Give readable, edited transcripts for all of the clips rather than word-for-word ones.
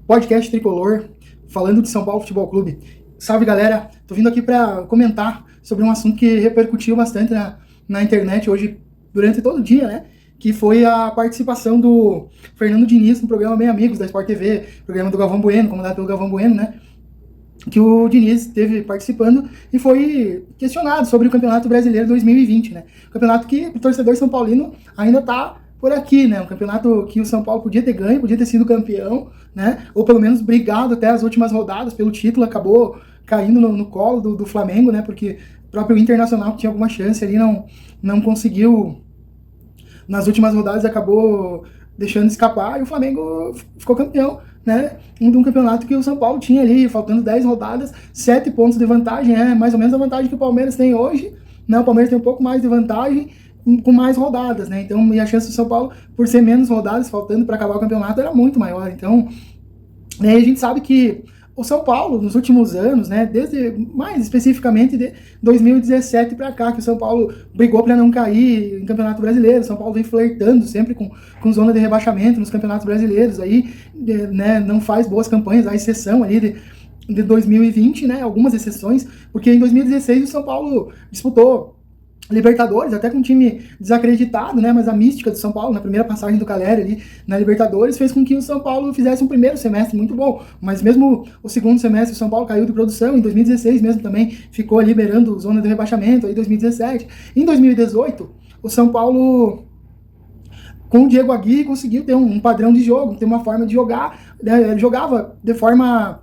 podcast Tricolor, falando de São Paulo Futebol Clube. Salve, galera! Tô vindo aqui para comentar sobre um assunto que repercutiu bastante na internet hoje, durante todo o dia, né? Que foi a participação do Fernando Diniz no programa Bem Amigos da Sport TV, programa do Galvão Bueno, comandado pelo Galvão Bueno, né? Que o Diniz esteve participando e foi questionado sobre o Campeonato Brasileiro 2020, né? Campeonato que o torcedor são paulino ainda tá por aqui, né? Um campeonato que o São Paulo podia ter ganho, podia ter sido campeão, né? Ou pelo menos brigado até as últimas rodadas pelo título, acabou caindo no colo do Flamengo, né? Porque o próprio Internacional, que tinha alguma chance ali, não conseguiu, nas últimas rodadas, acabou deixando escapar e o Flamengo ficou campeão, né? De um campeonato que o São Paulo tinha ali, faltando 10 rodadas, 7 pontos de vantagem, é mais ou menos a vantagem que o Palmeiras tem hoje, né? O Palmeiras tem um pouco mais de vantagem com mais rodadas, né? Então, e a chance do São Paulo, por ser menos rodadas, faltando para acabar o campeonato, era muito maior. Então, né, a gente sabe que o São Paulo, nos últimos anos, né, desde mais especificamente de 2017 para cá, que o São Paulo brigou para não cair em Campeonato Brasileiro, o São Paulo vem flertando sempre com zona de rebaixamento nos campeonatos brasileiros, aí, né, não faz boas campanhas, a exceção ali de 2020, né, algumas exceções, porque em 2016 o São Paulo disputou Libertadores, até com um time desacreditado, né? Mas a mística do São Paulo, na primeira passagem do Caleri ali na Libertadores, fez com que o São Paulo fizesse um primeiro semestre muito bom. Mas mesmo o segundo semestre, o São Paulo caiu de produção. Em 2016 mesmo também ficou liberando zona de rebaixamento, aí 2017. Em 2018, o São Paulo, com o Diego Aguirre, conseguiu ter um padrão de jogo, ter uma forma de jogar, né? Ele jogava de forma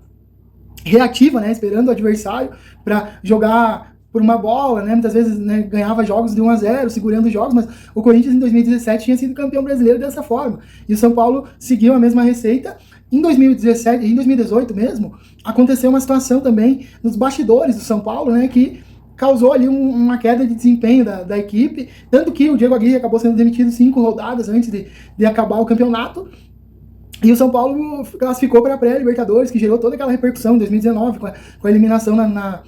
reativa, né? Esperando o adversário para jogar por uma bola, né? Muitas vezes, né, ganhava jogos de 1-0, segurando jogos, mas o Corinthians em 2017 tinha sido campeão brasileiro dessa forma. E o São Paulo seguiu a mesma receita. Em 2017 e em 2018 mesmo, aconteceu uma situação também nos bastidores do São Paulo, né, que causou ali uma queda de desempenho da equipe, tanto que o Diego Aguirre acabou sendo demitido 5 rodadas antes de acabar o campeonato. E o São Paulo classificou para a pré-Libertadores, que gerou toda aquela repercussão em 2019, com a eliminação na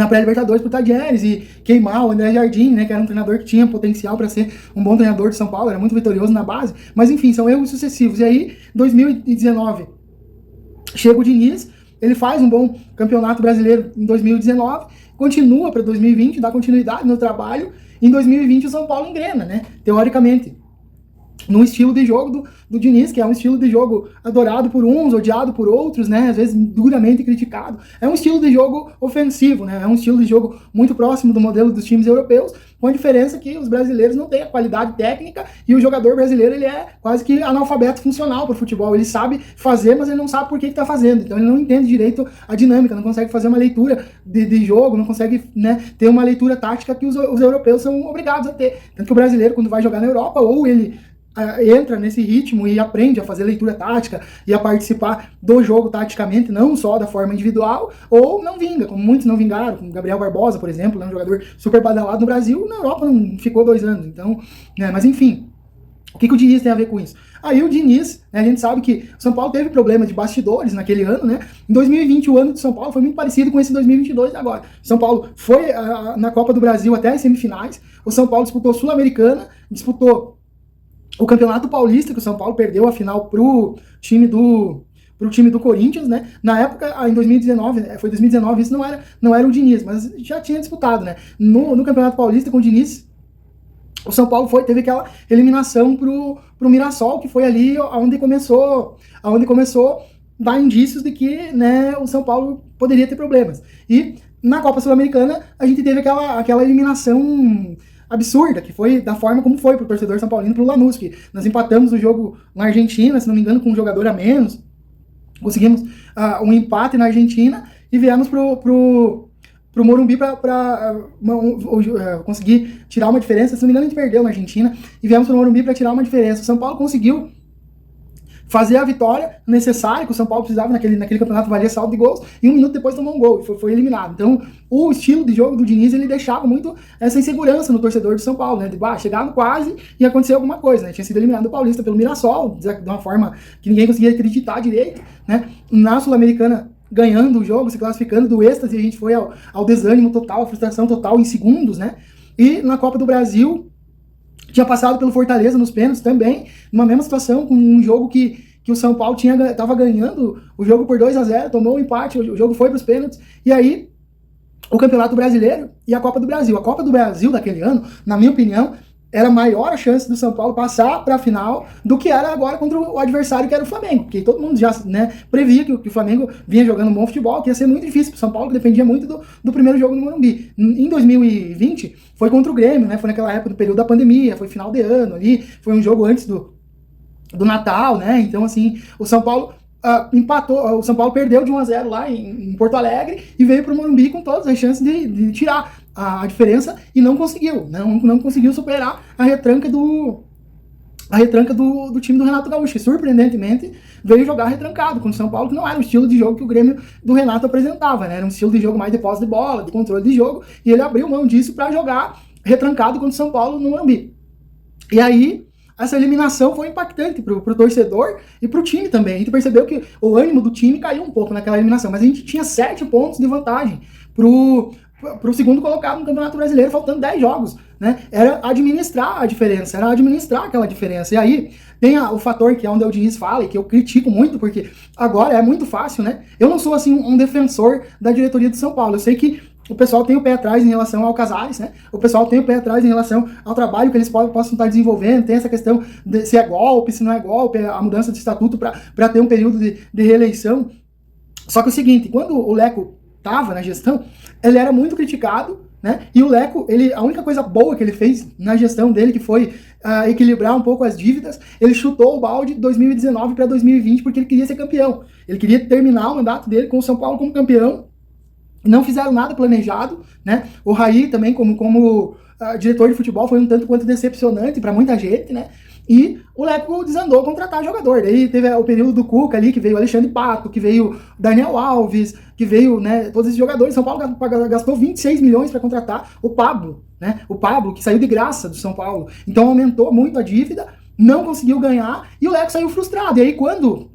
pré-Libertadores pro Tadieres e queimar o André Jardim, né, que era um treinador que tinha potencial para ser um bom treinador de São Paulo, era muito vitorioso na base, mas enfim, são erros sucessivos. E aí, 2019, chega o Diniz, ele faz um bom campeonato brasileiro em 2019, continua para 2020, dá continuidade no trabalho, em 2020 o São Paulo engrena, né, teoricamente, num estilo de jogo do Diniz, que é um estilo de jogo adorado por uns, odiado por outros, né, às vezes duramente criticado. É um estilo de jogo ofensivo, né, é um estilo de jogo muito próximo do modelo dos times europeus, com a diferença que os brasileiros não têm a qualidade técnica e o jogador brasileiro, ele é quase que analfabeto funcional para o futebol. Ele sabe fazer, mas ele não sabe por que está fazendo. Então ele não entende direito a dinâmica, não consegue fazer uma leitura de jogo, não consegue, né, ter uma leitura tática que os europeus são obrigados a ter. Tanto que o brasileiro, quando vai jogar na Europa, ou ele entra nesse ritmo e aprende a fazer leitura tática e a participar do jogo taticamente, não só da forma individual, ou não vinga, como muitos não vingaram, como Gabriel Barbosa, por exemplo, né, um jogador super badalado no Brasil, na Europa não ficou 2 anos, então, né, mas enfim, o que o Diniz tem a ver com isso? Aí o Diniz, né, a gente sabe que o São Paulo teve problema de bastidores naquele ano, né? Em 2020, o ano de São Paulo foi muito parecido com esse 2022 agora. São Paulo foi na Copa do Brasil até as semifinais, o São Paulo disputou Sul-Americana, disputou o Campeonato Paulista, que o São Paulo perdeu a final pro time do Corinthians, né? Na época, em 2019, foi 2019, isso não era o Diniz, mas já tinha disputado, né? No Campeonato Paulista com o Diniz, o São Paulo teve aquela eliminação pro Mirassol, que foi ali onde começou a dar indícios de que, né, o São Paulo poderia ter problemas. E na Copa Sul-Americana, a gente teve aquela eliminação absurda, que foi da forma como foi pro torcedor são paulino, pro Lanús, que nós empatamos o jogo na Argentina, se não me engano, com um jogador a menos, conseguimos um empate na Argentina e viemos pro Morumbi para conseguir tirar uma diferença. Se não me engano, a gente perdeu na Argentina e viemos pro Morumbi para tirar uma diferença. O São Paulo conseguiu fazer a vitória necessária que o São Paulo precisava naquele campeonato, valia saldo de gols, e 1 minuto depois tomou um gol e foi eliminado. Então, o estilo de jogo do Diniz, ele deixava muito essa insegurança no torcedor de São Paulo, né? Chegava quase e acontecer alguma coisa, né? Tinha sido eliminado do Paulista pelo Mirassol, de uma forma que ninguém conseguia acreditar direito, né? Na Sul-Americana, ganhando o jogo, se classificando do êxtase, a gente foi ao desânimo total, à frustração total em segundos, né? E na Copa do Brasil, tinha passado pelo Fortaleza nos pênaltis também, numa mesma situação, com um jogo que que o São Paulo tava ganhando o jogo por 2-0, tomou um empate, o jogo foi para os pênaltis, e aí o Campeonato Brasileiro e a Copa do Brasil. A Copa do Brasil daquele ano, na minha opinião, era maior a chance do São Paulo passar para a final do que era agora contra o adversário que era o Flamengo, porque todo mundo já, né, previa que o Flamengo vinha jogando bom futebol, que ia ser muito difícil para o São Paulo, que dependia muito do primeiro jogo no Morumbi. Em 2020 foi contra o Grêmio, né, foi naquela época do período da pandemia, foi final de ano ali, foi um jogo antes do Natal, né, então assim, o São Paulo empatou, o São Paulo perdeu de 1-0 lá em Porto Alegre e veio para o Morumbi com todas as chances de tirar a diferença e não conseguiu, não conseguiu superar a retranca do time do Renato Gaúcho, que surpreendentemente veio jogar retrancado contra o São Paulo, que não era o estilo de jogo que o Grêmio do Renato apresentava, né? Era um estilo de jogo mais de posse de bola, de controle de jogo, e ele abriu mão disso para jogar retrancado contra o São Paulo no Morumbi. E aí essa eliminação foi impactante pro torcedor e pro time também. A gente percebeu que o ânimo do time caiu um pouco naquela eliminação, mas a gente tinha 7 pontos de vantagem pro segundo colocado no Campeonato Brasileiro, faltando 10 jogos, né? Era administrar a diferença, era administrar aquela diferença. E aí tem o fator que é onde o Diniz fala, e que eu critico muito, porque agora é muito fácil, né? Eu não sou, assim, um defensor da diretoria do São Paulo. Eu sei que o pessoal tem o pé atrás em relação ao Casares, né? O pessoal tem o pé atrás em relação ao trabalho que eles possam estar desenvolvendo, tem essa questão de se é golpe, se não é golpe, a mudança de estatuto para ter um período de reeleição. Só que é o seguinte, quando o Leco estava na gestão, ele era muito criticado, né? E o Leco, a única coisa boa que ele fez na gestão dele, que foi equilibrar um pouco as dívidas, ele chutou o balde de 2019 para 2020 porque ele queria ser campeão. Ele queria terminar o mandato dele com o São Paulo como campeão. Não fizeram nada planejado, né? O Raí também, como diretor de futebol, foi um tanto quanto decepcionante para muita gente, né? E o Leco desandou a contratar jogador. Daí teve o período do Cuca ali, que veio o Alexandre Pato, que veio o Daniel Alves, que veio, né, todos esses jogadores. São Paulo gastou 26 milhões para contratar o Pablo, né? O Pablo, que saiu de graça do São Paulo. Então aumentou muito a dívida, não conseguiu ganhar e o Leco saiu frustrado. E aí quando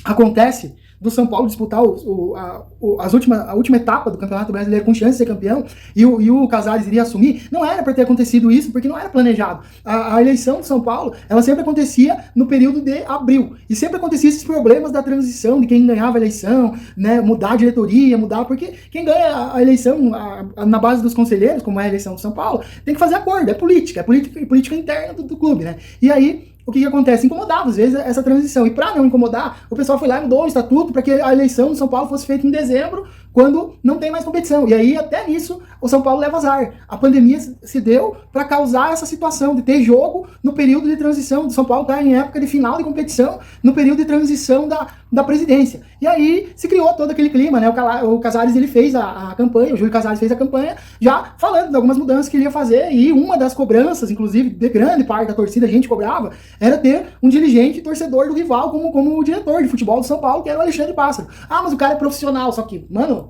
acontece do São Paulo disputar a última etapa do Campeonato Brasileiro com chance de ser campeão, e o Casares iria assumir, não era para ter acontecido isso, porque não era planejado. A eleição do São Paulo, ela sempre acontecia no período de abril, e sempre acontecia esses problemas da transição, de quem ganhava a eleição, né, mudar a diretoria, porque quem ganha a eleição na base dos conselheiros, como é a eleição do São Paulo, tem que fazer acordo, é política interna do clube, né? E aí, o que acontece? Incomodava, às vezes, essa transição. E para não incomodar, o pessoal foi lá e mudou o estatuto para que a eleição do São Paulo fosse feita em dezembro, quando não tem mais competição. E aí, até nisso, o São Paulo leva azar. A pandemia se deu para causar essa situação de ter jogo no período de transição. O São Paulo está em época de final de competição, no período de transição da presidência. E aí se criou todo aquele clima, né? O Casares, ele fez a campanha, o Júlio Casares fez a campanha, já falando de algumas mudanças que ele ia fazer, e uma das cobranças, inclusive, de grande parte da torcida, a gente cobrava, era ter um dirigente torcedor do rival como o diretor de futebol do São Paulo, que era o Alexandre Pássaro. Ah, mas o cara é profissional, só que, mano,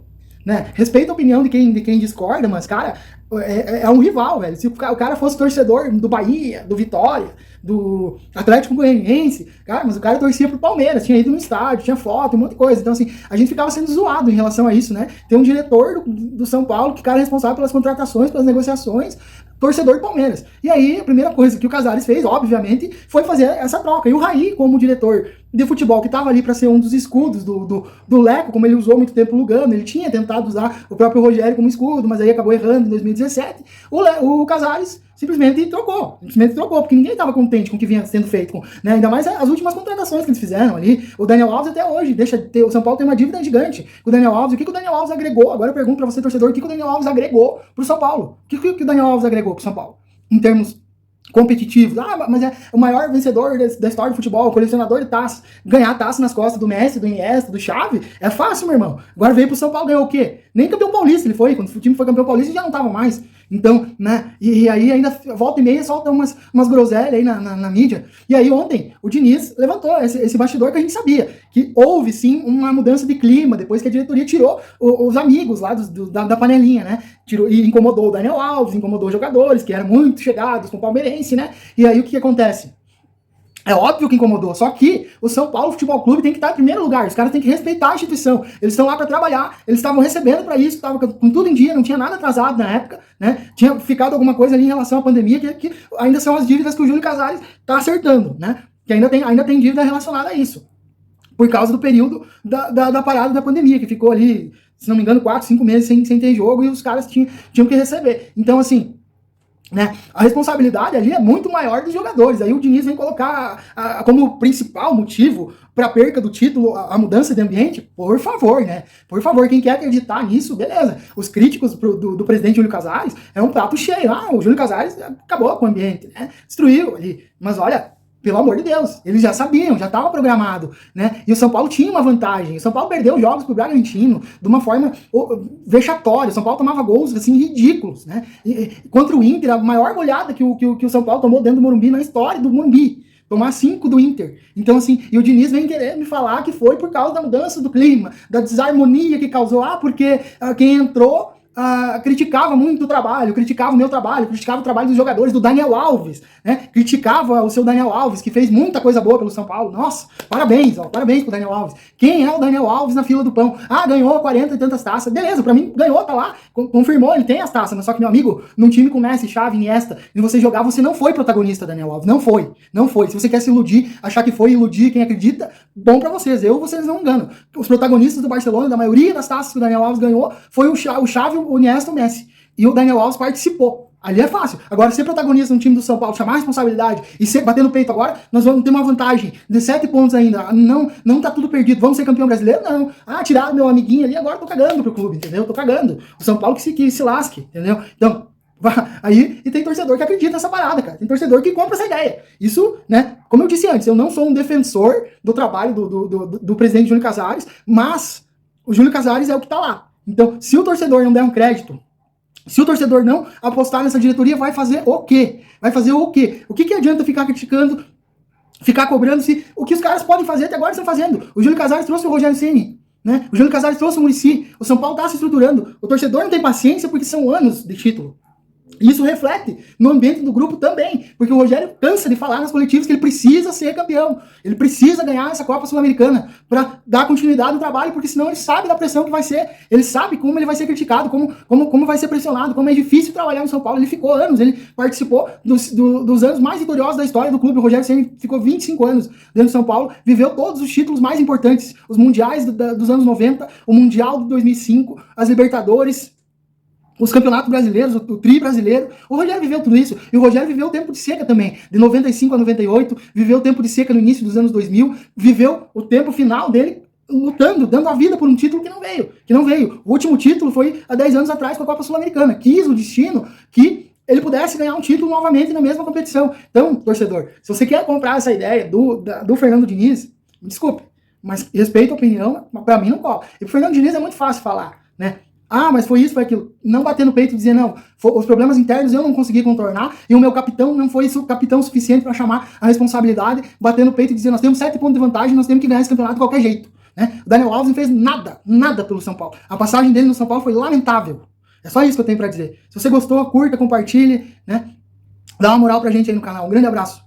né, respeita a opinião de quem discorda, mas, cara, é um rival, velho. Se o cara fosse torcedor do Bahia, do Vitória, do Atlético Goianiense, cara, mas o cara torcia pro Palmeiras, tinha ido no estádio, tinha foto, um monte de coisa. Então, assim, a gente ficava sendo zoado em relação a isso, né? Tem um diretor do São Paulo, que cara é responsável pelas contratações, pelas negociações, torcedor do Palmeiras. E aí, a primeira coisa que o Casares fez, obviamente, foi fazer essa troca. E o Raí, como diretor de futebol, que estava ali para ser um dos escudos do Leco, como ele usou muito tempo o Lugano, ele tinha tentado usar o próprio Rogério como escudo, mas aí acabou errando em 2017, o Casares simplesmente trocou, porque ninguém estava contente com o que vinha sendo feito, né? Ainda mais as últimas contratações que eles fizeram ali. O Daniel Alves até hoje deixa de ter, o São Paulo tem uma dívida gigante. O Daniel Alves, o que o Daniel Alves agregou? Agora eu pergunto para você, torcedor, o que o Daniel Alves agregou pro São Paulo? O que o Daniel Alves agregou pro São Paulo? Em termos competitivos. Ah, mas é o maior vencedor da história do futebol, colecionador de taças. Ganhar taça nas costas do Messi, do Iniesta, do Xavi, é fácil, meu irmão. Agora veio pro São Paulo, ganhou o quê? Nem campeão paulista ele foi. Quando o time foi campeão paulista, ele já não tava mais. Então, né, e aí ainda volta e meia solta umas groselhas aí na mídia. E aí ontem o Diniz levantou esse bastidor que a gente sabia, que houve sim uma mudança de clima, depois que a diretoria tirou os amigos lá da panelinha, né, e incomodou o Daniel Alves, incomodou os jogadores, que eram muito chegados com o palmeirense, né, e aí o que acontece? É óbvio que incomodou, só que o São Paulo Futebol Clube tem que estar em primeiro lugar, os caras têm que respeitar a instituição, eles estão lá para trabalhar, eles estavam recebendo para isso, estavam com tudo em dia, não tinha nada atrasado na época, né, tinha ficado alguma coisa ali em relação à pandemia, que ainda são as dívidas que o Júlio Casares está acertando, né. que ainda tem dívida relacionada a isso, por causa do período da parada da pandemia, que ficou ali, se não me engano, 4, 5 meses sem ter jogo e os caras tinham que receber. Então, assim, né, a responsabilidade ali é muito maior dos jogadores. Aí o Diniz vem colocar como principal motivo para a perca do título a mudança de ambiente. Por favor, né? Por favor, quem quer acreditar nisso, beleza. Os críticos do presidente Júlio Casares é um prato cheio. O Júlio Casares acabou com o ambiente, né? Destruiu ali. Mas olha, pelo amor de Deus, eles já sabiam, já estava programado, né? E o São Paulo tinha uma vantagem. O São Paulo perdeu jogos pro Bragantino de uma forma vexatória. O São Paulo tomava gols assim ridículos, né? Contra o Inter, a maior goleada que o São Paulo tomou dentro do Morumbi na história do Morumbi. Tomar 5 do Inter. Então, assim, e o Diniz vem querer me falar que foi por causa da mudança do clima, da desarmonia que causou. Porque quem entrou criticava muito o trabalho, criticava o meu trabalho, criticava o trabalho dos jogadores, do Daniel Alves, né? Criticava o seu Daniel Alves, que fez muita coisa boa pelo São Paulo. Nossa, parabéns pro Daniel Alves. Quem é o Daniel Alves na fila do pão? Ganhou 40 e tantas taças. Beleza, pra mim ganhou, tá lá, confirmou, ele tem as taças, mas só que, meu amigo, num time com Messi, Xavi, Iniesta, e você jogar, você não foi protagonista, Daniel Alves, não foi. Se você quer se iludir, achar que foi, iludir quem acredita, bom pra vocês, vocês não enganam. Os protagonistas do Barcelona, da maioria das taças que o Daniel Alves ganhou, foi o Xavi, o Iniesta, o Messi. E o Daniel Alves participou. Ali é fácil. Agora, ser protagonista no time do São Paulo, chamar a responsabilidade e bater no peito agora, nós vamos ter uma vantagem de 7 pontos ainda. Não tá tudo perdido. Vamos ser campeão brasileiro? Não. Tiraram meu amiguinho ali, agora tô cagando pro clube, entendeu? Tô cagando. O São Paulo que se lasque, entendeu? Então, aí, e tem torcedor que acredita nessa parada, cara. Tem torcedor que compra essa ideia. Isso, né? Como eu disse antes, eu não sou um defensor do trabalho do presidente Júlio Casares, mas o Júlio Casares é o que tá lá. Então, se o torcedor não der um crédito, se o torcedor não apostar nessa diretoria, vai fazer o quê? Vai fazer o quê? O que adianta ficar criticando, ficar cobrando se o que os caras podem fazer até agora estão fazendo? O Júlio Casares trouxe o Rogério Ceni, né? O Júlio Casares trouxe o Muricy. O São Paulo está se estruturando. O torcedor não tem paciência porque são anos de título. E isso reflete no ambiente do grupo também, porque o Rogério cansa de falar nas coletivas que ele precisa ser campeão, ele precisa ganhar essa Copa Sul-Americana para dar continuidade no trabalho, porque senão ele sabe da pressão que vai ser, ele sabe como ele vai ser criticado, como vai ser pressionado, como é difícil trabalhar no São Paulo. Ele ficou anos, ele participou dos anos mais vitoriosos da história do clube. O Rogério Ceni ficou 25 anos dentro do São Paulo, viveu todos os títulos mais importantes, os mundiais dos anos 90, o Mundial de 2005, as Libertadores, os campeonatos brasileiros, o tri brasileiro. O Rogério viveu tudo isso. E o Rogério viveu o tempo de seca também. De 95 a 98, viveu o tempo de seca no início dos anos 2000, viveu o tempo final dele lutando, dando a vida por um título que não veio. O último título foi há 10 anos atrás com a Copa Sul-Americana. Quis o destino que ele pudesse ganhar um título novamente na mesma competição. Então, torcedor, se você quer comprar essa ideia do Fernando Diniz, me desculpe, mas respeito a opinião, pra mim não cola. E pro Fernando Diniz é muito fácil falar, né? Mas foi isso, foi aquilo. Não bater no peito e dizer, não, os problemas internos eu não consegui contornar e o meu capitão não foi capitão suficiente para chamar a responsabilidade, bater no peito e dizer, nós temos 7 pontos de vantagem, nós temos que ganhar esse campeonato de qualquer jeito, né? O Daniel Alves não fez nada pelo São Paulo. A passagem dele no São Paulo foi lamentável. É só isso que eu tenho para dizer. Se você gostou, curta, compartilhe, né? Dá uma moral pra gente aí no canal. Um grande abraço.